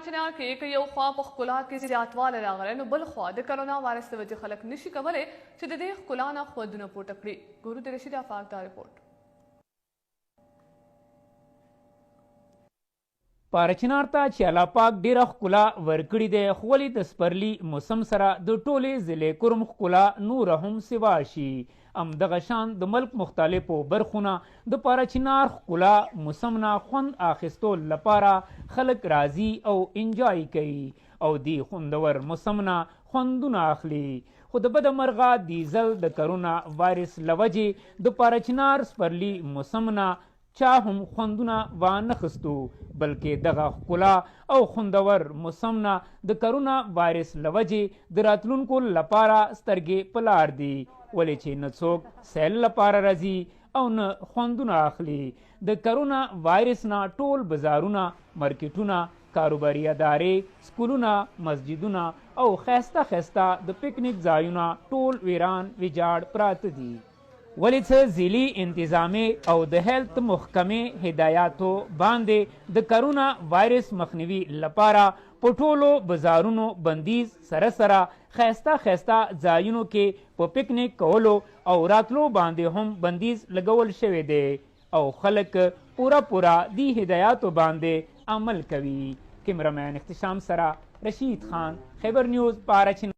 پاراچنار کې که یو خوا په ښکلا کې زیاتوالی راغلی نو بل خوا د کرونا وایرس د وجې خلک نشي کولی چې د دې ښکلا نه خوندونه پورته کړي. ګورو د رشید افاق دا رپورټ. پاراچنار ته چې الله پاک ډیره ښکلا ورکړې دی، خو ولې د سپرلي موسم سره د ټولې ضلع کرم ښکلا نوره هم سوا شي. همدغه شان د ملک مختلفو برخونه د پاراچنار ښکلا موسم نه خوند اخیستو لپاره خلک راځي او انجای کوي او دی خوندور موسم نه خوندونه اخلي. خو د بده مرغه د ځل د کرونا وایرس له وجې د پاراچنار سپرلي موسم نه چا هم خوندونه وانخستو، بلکې دغه ښکلا او خوندور موسم نه د کرونا وایرس له وجې د راتلونکو لپاره سترګې په لار دي، ولې چې نه څوک سیل لپاره راځي او نه خوندونه اخلي. د کرونا وایرس نه ټول بازارونه، مارکیټونه، کاروباري ادارې، سکولونه، مسجدونه او ښایسته ښایسته د پکنیک ځایونه ټول ویران ویجاړ پراته دي، ولې څه ځلي انتظامې او د هیلت محکمې هدایاتو باندې د کرونا وایرس مخنیوي لپاره په ټولو بازارونو بندیز سره سره ښایسته ښایسته ځایونو کې په پکنیک کولو او راتلو باندې هم بندیز لګول شوی دی او خلک پورا دی هدایاتو باندې عمل کوي. کیمرامین اختشام سره رشید خان، خیبر نیوز، پاراچنار.